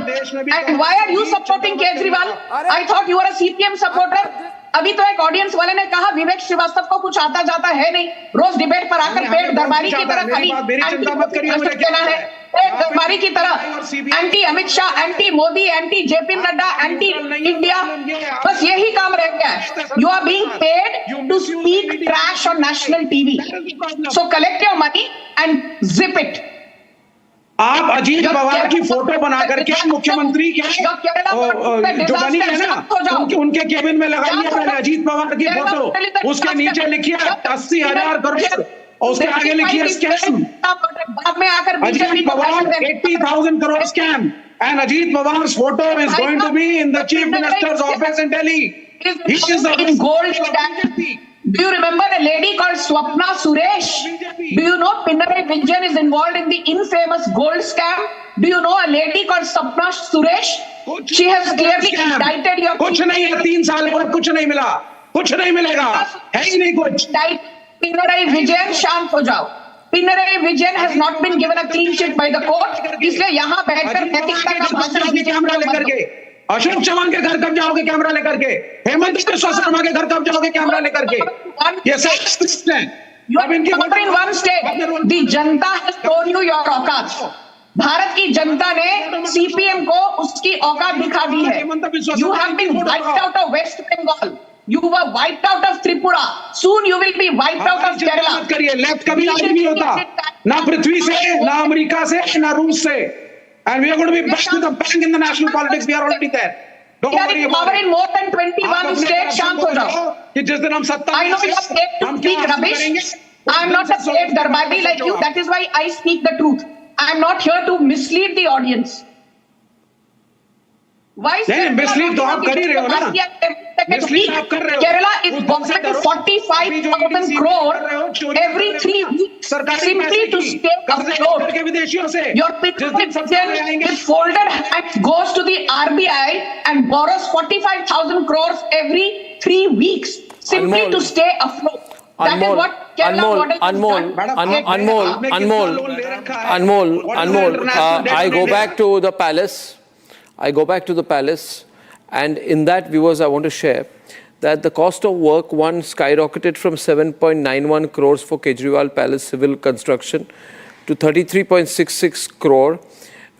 And why are you supporting Kejriwal? I thought you were a CPM supporter. अभी तो एक ऑडियंस वाले ने कहा विवेक श्रीवास्तव को कुछ आता जाता है नहीं, रोज डिबेट पर आकर पेट दरबारी की तरह खाली दरबारी की तरह anti Amit Shah, anti Modi, anti JP Nadda, anti India, बस यही काम रह गया है. You are being paid to speak trash on national TV. So collect your money and zip it. आप अजीत पवार की फोटो बना करके मुख्यमंत्री के जो बनी है ना उनके केबिन में लगाइए पहले अजीत पवार की फोटो. उसके नीचे लिखिए 80,000 करोड़ और उसके आगे लिखिए scam. Ajit Pawar 80,000 crore scam and Ajit Pawar's photo is going to be in the chief minister's office in Delhi. He is the gold standard. Do you remember a lady called Swapna Suresh? Do you know Pinarayi Vijayan is involved in the infamous gold scam? Do you know a lady called Swapna Suresh? She has clearly indicted your... कुछ नहीं है 3 साल में कुछ नहीं मिला, कुछ नहीं मिलेगा, है ही नहीं कुछ. Pinarayi Vijayan, शांत हो जाओ. Pinarayi Vijayan has not been given a clean sheet by the court. इसलिए यहाँ बैठकर नैतिकता का भाषण कैमरा लेकर के, अशोक चौहान के घर कब जाओगे कैमरा लेकर के, हेमंत बिश्वा शर्मा के घर कब जाओगे कैमरा लेकर के. ये सब है. अब इनकी in one state, the Janata has shown you your औकात. भारत की जनता ने सीपीएम को उसकी औकात दिखा दी है. You have been wiped out of West Bengal. You were wiped out of Tripura. Soon you will be wiped out of Kerala. मत करिए, लेफ्ट कभी आगे नहीं होता, ना पृथ्वी से, ना अमेरिका से, ना रूस से. And we are going to be back to the bank in the national politics. We are already there. Don't worry about it. In more than 21 states, शांत हो जाओ. कि जिस दिन हम सत्ता I know you are paid to speak rubbish. I am not a state darbadi like you. That is why I speak the truth. I am not here to mislead the audience. Why? नहीं, mislead तो आप कर ही रहे हो ना. Mislead आप कर रहे हो. Kerala is government 45,000 crore every 3 weeks simply to stay afloat. Your Pinarayi with folded hands goes to the RBI and borrows 45,000 crores every 3 weeks simply to stay afloat. That is what Kerala model Anmol, I go back to the palace. And in that, viewers, I want to share that the cost of work, one, skyrocketed from 7.91 crores for Kejriwal Palace civil construction to 33.66 crore.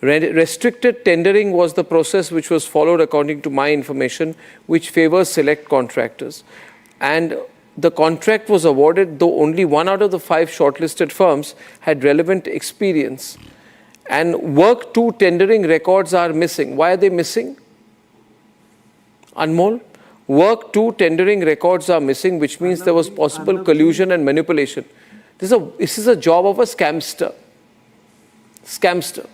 Restricted tendering was the process which was followed, according to my information, which favors select contractors. And the contract was awarded, though only 1 out of the 5 shortlisted firms had relevant experience. And work 2 tendering records are missing. Why are they missing? Anmol, Work 2 tendering records are missing, which means there was possible collusion and manipulation. This is a job of a scamster. Scamster.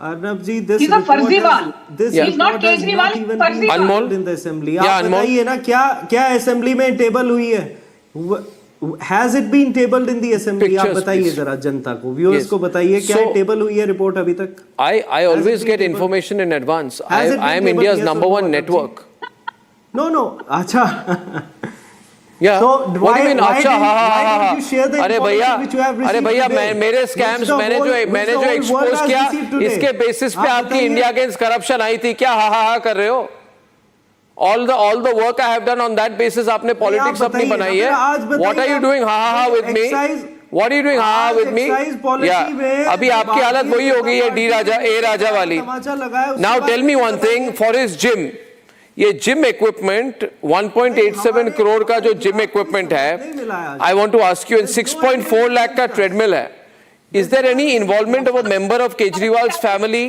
Arnab ji, this He's a report Farziwal. has- this Yeah. He's not report has Kejriwal, not even Farziwal. been Anmol? tabled in the assembly. Yeah, आप Anmol? बताइए ना क्या assembly में table हुई है? Has it been tabled in the assembly? आप Pictures, बताइए please. जरा जनता को, व्यूअर्स Yes. को बताइए क्या So- टेबल हुई है रिपोर्ट अभी तक? I always been get tabled? information in advance. Has it been I am tabled? India's Yes or number no, one Anmol ji? network. No, अच्छा. Yeah. So, What do why- you mean? why अच्छा, didn't- हाँ, हाँ, why हाँ, didn't हाँ. you share the अरे information भैया, which you have अरे received भैया, today? मेरे Which स्कैम्स the मैंने whole- जो which the expose whole world has किया, received today? इसके बेसिस पे आप आपकी बताइए। इंडिया अगेंस्ट करप्शन आई थी क्या? हा कर रहे हो? All the work I have done on that basis आपने पॉलिटिक्स अपनी बनाई है. What are you doing ha with me? What are you doing ha with me? Yeah. अभी आपकी हालत वही हो गई है ए राजा वाली. Now tell me one thing, for his gym, ये जिम इक्विपमेंट 1.87 करोड़ का जो जिम इक्विपमेंट है, I want to ask you, 6.4 lakh का ट्रेडमिल है. Is there any involvement of a member of Kejriwal's family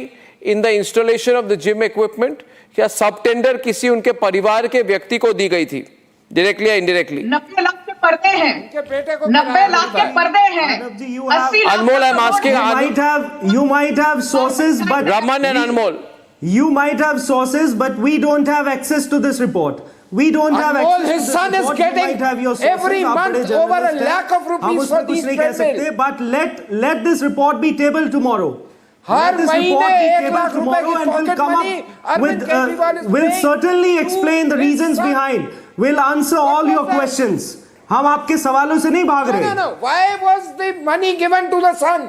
in the installation of the gym equipment? क्या सब tender किसी उनके परिवार के व्यक्ति को दी गई थी, डायरेक्टली या इनडायरेक्टली? 90 लाख के पर्दे हैं, उनके बेटे को 90 लाख के पर्दे हैं, Arnab ji, you have- 80 lakh Anmol, का I'm करोड़ asking- है। You might have sources, but Raman and Anmol. you might have sources, but we don't have access to this report. We don't have Anmol, access his to this son is report. getting You might have your sources. every आप बड़े month over a journalist हैं. lakh of rupees हम उसमें for कुछ these नहीं कह treadmill. सकते, but let this report be tabled tomorrow. Her Let this महीने report be 1 tabled लाख रुपए tomorrow की and we'll pocket come money up Arvind with, Kejriwal is we'll paying certainly to explain the his reasons son. behind. We'll answer all your questions. हम आपके सवालों से नहीं भाग रहे. No. Why was the money given to the son?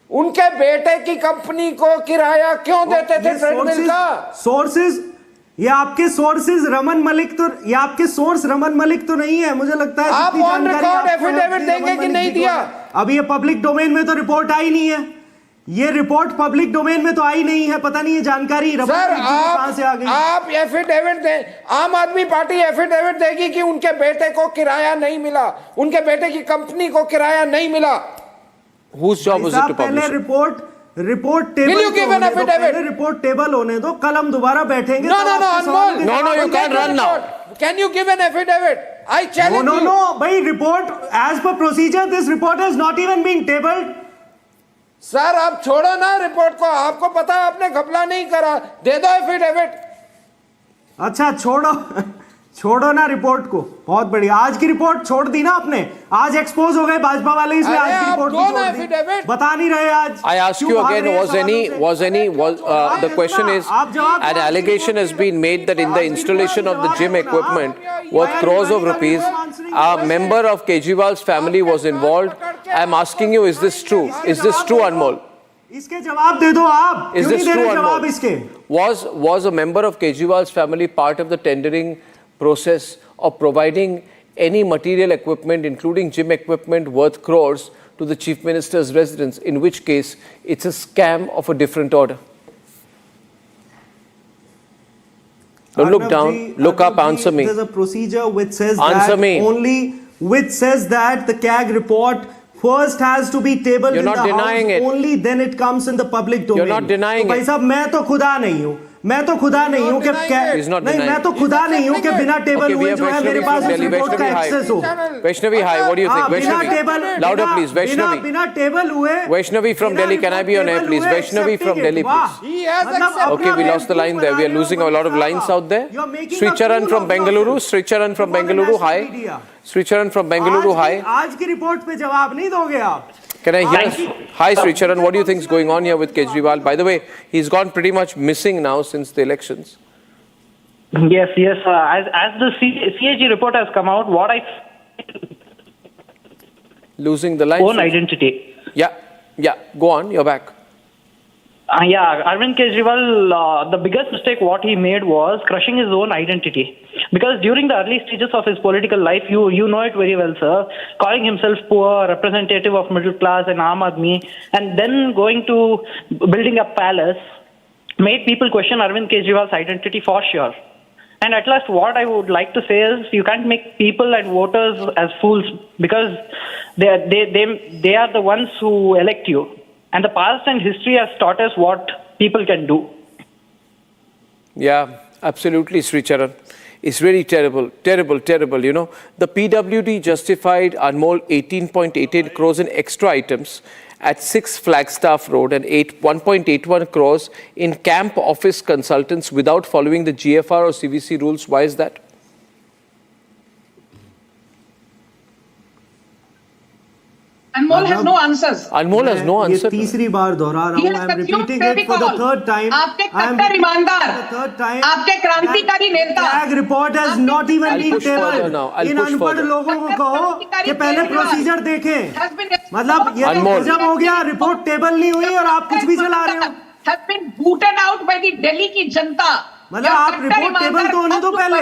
उनके बेटे की कंपनी को किराया क्यों देते थे ट्रेडमिल का? सोर्सेज ये आपके सोर्सेज रमन मलिक तो, ये आपके सोर्स रमन मलिक तो नहीं है, मुझे लगता है. आप जितनी on जानकारी record आपको है, affidavit अपनी देंगे रमन कि मलिक नहीं जी को दिया? है. अब ये पब्लिक डोमेन में तो रिपोर्ट आई नहीं है. ये रिपोर्ट पब्लिक डोमेन में तो आई नहीं है. पता नहीं ये जानकारी रमन सर मलिक जी को कहां से आ गई. आप एफिडेविट दें. आम आदमी पार्टी एफिडेविट देगी कि उनके बेटे को किराया नहीं मिला, उनके बेटे की कंपनी को किराया नहीं मिला. Whose job was it to पहले publish? Report table Will you give an affidavit? पहले रिपोर्ट टेबल होने दो, कल हम दोबारा बैठेंगे. No, तब no, आपके Anmol. सवालों के No, जवाब you देंगे. can't run now. Can you give an affidavit? I No, challenge you. no. भाई report as per procedure this report has not even been tabled. Sir आप छोड़ो ना रिपोर्ट को, आपको पता है आपने घपला नहीं करा, दे दो एफिडेविट. अच्छा छोड़ो ना रिपोर्ट को. बहुत बढ़िया. आज की रिपोर्ट छोड़ दी ना आपने. आज एक्सपोज हो गए भाजपा वाले, इसलिए अरे आज की आप रिपोर्ट दो भी ना छोड़ दी. affidavit. बता नहीं रहे आज. I ask क्यों you भाग again, रहे हैं the सवालों से? question is, आप जवाब an दो. allegation has been made that in the installation of the gym equipment worth crores of rupees, a member of Kejriwal's family was involved. I'm asking you, is this true? Is this true, Anmol? इसके जवाब दे दो आप. Is क्यों this नहीं दे true, रहे जवाब Anmol? इसके? Was a member of Kejriwal's family part of the tendering process of providing any material equipment, including gym equipment worth crores, to the chief minister's residence, in which case it's a scam of a different order? Don't look Arnab down, ji, look up, Arnab ji, answer me. There's a procedure which says Answer that me. which says that the CAG report first has to be tabled You're in not the denying House, it. only then it comes in the public domain. You're not denying तो भाई it. साहब मैं तो खुदा नहीं हूँ. मैं तो खुदा नहीं हूँ कि He's not नहीं, denying मैं it. तो खुदा नहीं हूँ कि बिना टेबल Okay, we हुए have जो है मेरे Vaishnavi पास from उस Delhi. रिपोर्ट का Vaishnavi, एक्सेस हो. Vaishnavi, hi, what do you think? बिना table Vaishnavi, louder please, Vaishnavi. बिना टेबल हुए. Vaishnavi from बिना Delhi, can I be on air, table please? हुए Vaishnavi from accepting Delhi, it. वाह. please. He has मतलब accepted. Okay, we lost the line there. We are losing a lot of lines out there. You're making Sri a Charan fool from of Bengaluru. yourself. Sri Charan from For the Bengaluru, national hi. media. Sri Charan from Bengaluru, hi. आज की report पे जवाब नहीं दोगे आप. Can I hear? Hi, Sri Charan. What do you think is going on here with Kejriwal? By the way, he's gone pretty much missing now since the elections. Yes. As the CAG report has come out, what I Losing the line. own identity. Yeah. Go on. You're back. Arvind Kejriwal, the biggest mistake what he made was crushing his own identity. Because during the early stages of his political life, you know it very well, sir, calling himself poor, representative of middle class and Aam Aadmi, and then going to building a palace, made people question Arvind Kejriwal's identity for sure. And at last, what I would like to say is, you can't make people and voters as fools, because they are the ones who elect you. And the past and history has taught us what people can do. Yeah. Absolutely, Sri Charan. It's really terrible, terrible, terrible. You know, the PWD justified Anmol 18.88 crores in extra items at 6 Flagstaff Road and 1.81 crores in camp office consultants without following the GFR or CVC rules. Why is that? Anmol has no answers. Anmol has no answer. ये तीसरी बार दोहरा रहा हूँ. I'm repeating it for the third time. आपके कट्टर ईमानदार, आपके क्रांतिकारी नेता. Tag report has not even been tabled. इन अनपढ़ लोगों को कहो कि पहले प्रोसीजर देखें. मतलब ये गजब हो गया. रिपोर्ट टेबल नहीं हुई और आप कुछ भी चला रहे हो. Has been booted out by the Delhi की जनता. मतलब आप रिपोर्ट टेबल तो होने दो पहले.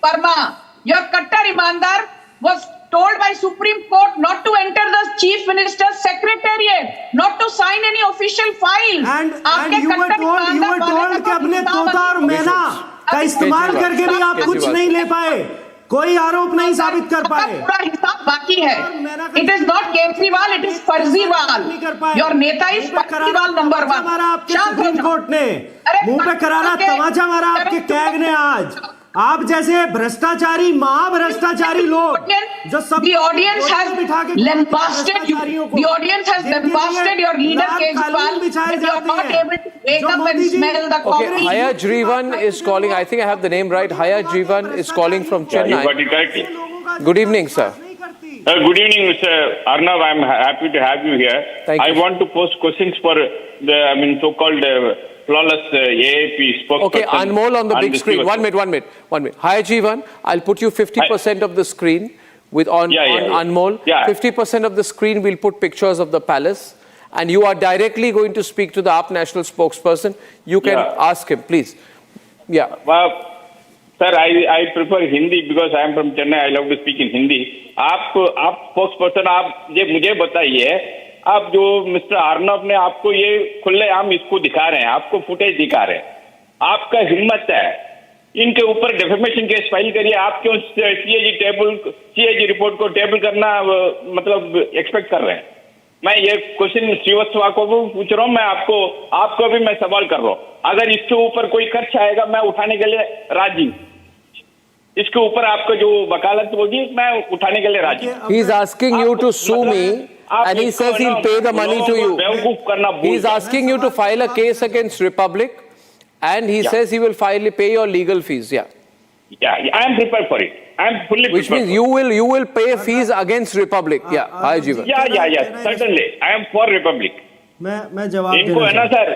Verma, your कट्टर ईमानदार was told by Supreme Court not to enter the Chief Minister's Secretariat, not to sign any official file. And you were told कि अपने तोता और मैना का इस्तेमाल करके भी आप कुछ नहीं ले पाए, कोई आरोप नहीं साबित कर पाए. पूरा हिसाब बाकी है. It is not Kejriwal, it is Farziwal. Your नेता is Farziwal number 1. मारा आपके सुप्रीम कोर्ट ने, मुंह पे करारा तमाचा मारा आपके कैग ने आज. आप जैसे भ्रष्टाचारी, महाभ्रष्टाचारी लोग जो सब the audience has lambasted you. The audience has lambasted your leader Kejriwal. You are not able to wake up and smell the coffee. Okay, Haya Jeevan is calling. I think I have the name right. Haya Jeevan is calling from Chennai. You got it correctly. Good evening, sir. Good evening, Mr. Arnav. I'm happy to have you here. Thank you. I want to pose questions for the, so-called flawless AAP spokesperson. Okay, Anmol on the big screen. 1 minute. Hi, Jeevan. I'll put you 50% of the screen on Anmol. 50% of the screen we'll put pictures of the palace. And you are directly going to speak to the AAP national spokesperson. You can ask him, please. Yeah. Sir, I prefer Hindi because I am from Chennai. I love to speak in Hindi. आप spokesperson, आप मुझे बताइए, आप जो mister Arnab ने आपको ये खुलेआम इसको दिखा रहे हैं, आपको फुटेज दिखा रहे हैं, आपका हिम्मत है, इनके ऊपर डेफेमेशन केस फाइल करिए. आप क्यों सीएजी रिपोर्ट को टेबल करना मतलब एक्सपेक्ट कर रहे हैं? मैं ये क्वेश्चन श्रीवास्तव को भी पूछ रहा हूँ, मैं आपको भी मैं सवाल कर रहा हूँ. अगर इसके ऊपर कोई खर्च आएगा मैं उठाने के लिए राजी. इसके ऊपर आपको जो वकालत होगी मैं उठाने के लिए राजी. He is asking you to sue me. And he says he'll pay the money to you. He's asking you to file a case against Republic, and he says he will pay your legal fees. Yeah, I am prepared for it. I am fully prepared. Which means you will pay fees against Republic. Yeah, Hi Jeevan. Yeah. Certainly, I am for Republic. मैं जवाब इनको है ना sir.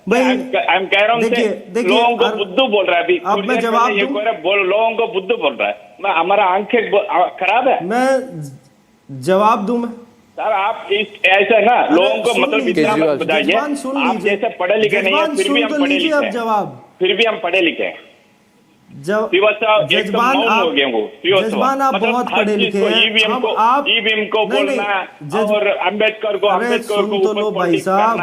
I'm कह रहा हूँ लोगों को बुद्धू बोल रहा है अभी. अब मैं जवाब लोगों को बुद्धू बोल रहा है. मैं हमारा आंखें खराब है. मैं जवाब दूं मैं. सर आप ऐसा ना लोगों को मतलब इतना मत बताइए. आप जैसे पढ़े लिखे नहीं है, फिर भी हम पढ़े लिखे हैं. फिर भी हम पढ़े लिखे हैं. जजमान आप बहुत पढ़े लिखे हैं. ईवीएम को बोलना और अम्बेडकर को भाई साहब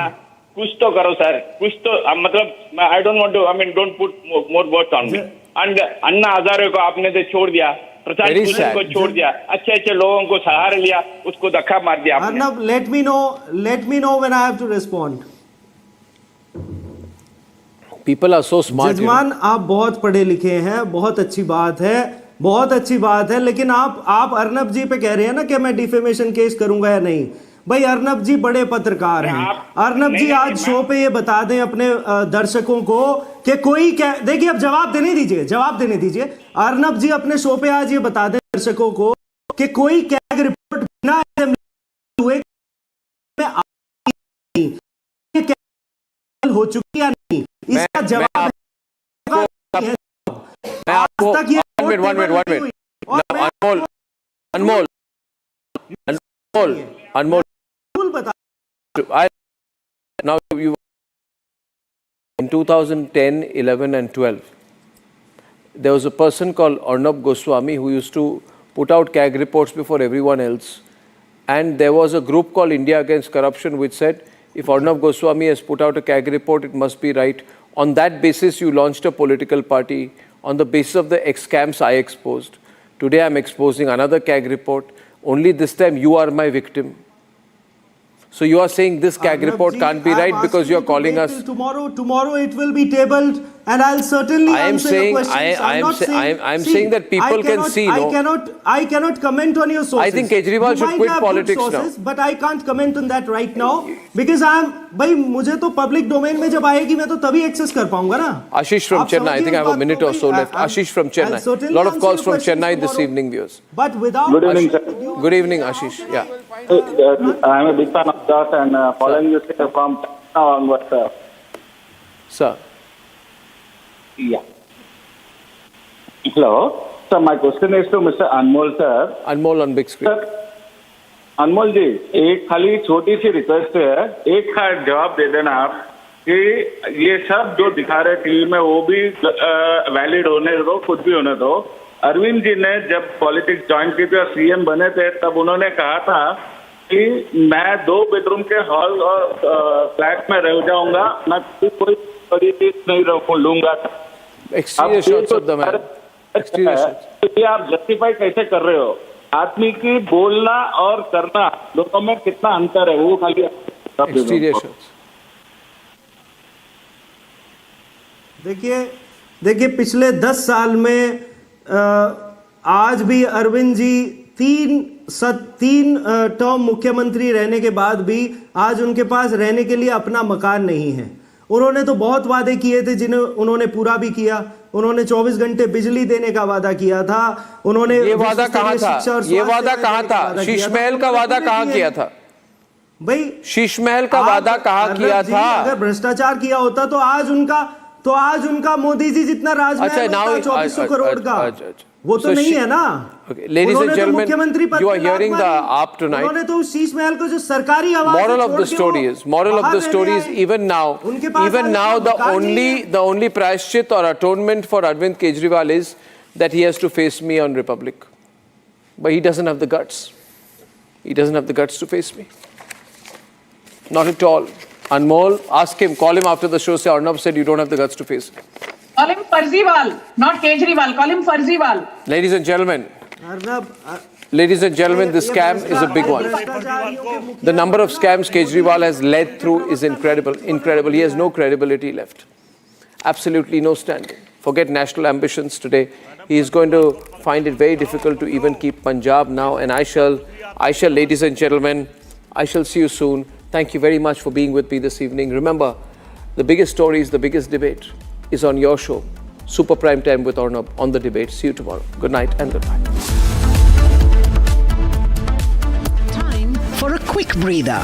कुछ तो करो सर, कुछ तो मतलब I don't want to don't put more words on me. And Anna Hazare को आपने तो छोड़ दिया, प्रसाद भूषण को छोड़ दिया, अच्छे लोगों को सहारा लिया, उसको धक्का मार दिया आपने. Arnab, let me know when I have to respond. People are so smart. जजमान आप बहुत पढ़े लिखे हैं, बहुत अच्छी बात है, लेकिन आप अर्नब जी पे कह रहे हैं ना कि मैं डिफेमेशन केस करूंगा या नहीं. भाई अर्नब जी बड़े पत्रकार हैं. अर्नब जी आज शो पे ये बता दें अपने दर्शकों को कि कोई क्या, देखिए अब जवाब देने दीजिए. अर्नब जी अपने शो पे आज ये बता दें दर्शकों को कि कोई कैग रिपोर्ट बिना हुए हो चुकी या नहीं. इसका जवाब Anmol. Now you in 2010, 11 and 12 there was a person called Arnab Goswami who used to put out CAG reports before everyone else, and there was a group called India Against Corruption which said if Arnab Goswami has put out a CAG report, it must be right. On that basis you launched a political party on the basis of the scams I exposed. Today I am exposing another CAG report. Only this time you are my victim. So you are saying this CAG report can't be right because you are calling us. Tomorrow it will be tabled. and I'll certainly I am answer saying- your questions. I am not say- saying, I am saying that people can see, no? I cannot comment on your sources. I think Kejriwal You should might quit have good politics now. sources, but I can't comment on that right now because भाई मुझे तो public domain में जब आएगी मैं तो तभी access कर पाऊंगा ना. Ashish from आप Chennai, I समझिए think I have इस a बात minute को or so भाई. left. Ashish from I'll Chennai. certainly Lot of answer calls your from questions Chennai this tomorrow. evening, viewers. But without Good evening, sir. Good evening, Ashish. Yeah. I am a big fan of that and following you from now onwards, sir. Sir. Yeah. Hello. So my question is to Mr. Anmol, sir. Anmol on big screen. Sir Anmol ji, एक खाली छोटी सी request है, एक का जवाब दे देना आप कि ये सब जो दिखा रहे टीवी में वो भी वैलिड होने दो, कुछ भी होने दो. अरविंद जी ने जब पॉलिटिक्स ज्वाइन की थी और सीएम बने थे तब उन्होंने कहा था कि मैं 2 बेडरूम के हॉल और फ्लैट में रह जाऊंगा, मैं कोई बड़ी चीज नहीं लूंगा. Exterior shots of the man. Exterior shots. तो ये आप जस्टिफाई कैसे कर रहे हो? आदमी की बोलना और करना दोनों में कितना अंतर है वो खाली Exterior shots. देखिए पिछले 10 साल में आज भी अरविंद जी तीन टर्म मुख्यमंत्री रहने के बाद भी आज उनके पास रहने के लिए अपना मकान नहीं है. उन्होंने तो बहुत वादे किए थे जिन्हें उन्होंने पूरा भी किया. उन्होंने 24 घंटे बिजली देने का वादा किया था. उन्होंने ये वादा कहाँ था? ये वादा कहाँ था? शीश महल का वादा कहाँ किया था? भाई शीश महल का वादा कहाँ किया था? अगर भ्रष्टाचार किया होता तो आज उनका मोदी जी जितना राजमहल होता 2400 करोड़ का. वो तो नहीं है ना. Ladies and gentlemen, you are hearing the AAP tonight. उन्होंने तो शीश महल को जो सरकारी आवाज Moral of the story is even now the only prashchit or atonement for Arvind Kejriwal is that he has to face me on Republic. But he doesn't have the guts. He doesn't have the guts to face me. Not at all. Anmol, ask him, call him after the show, say Arnab said you don't have the guts to face me. Call him Farziwal, not Kejriwal. Call him Farziwal. Ladies and gentlemen, this scam is a big one. The number of scams Kejriwal has led through is incredible. He has no credibility left. Absolutely no standing. Forget national ambitions today. He is going to find it very difficult to even keep Punjab now. And I shall, ladies and gentlemen, I shall see you soon. Thank you very much for being with me this evening. Remember, the biggest stories, the biggest debate is on your show, Super Prime Time with Arnab on The Debate. See you tomorrow. Good night and goodbye. Time for a quick breather.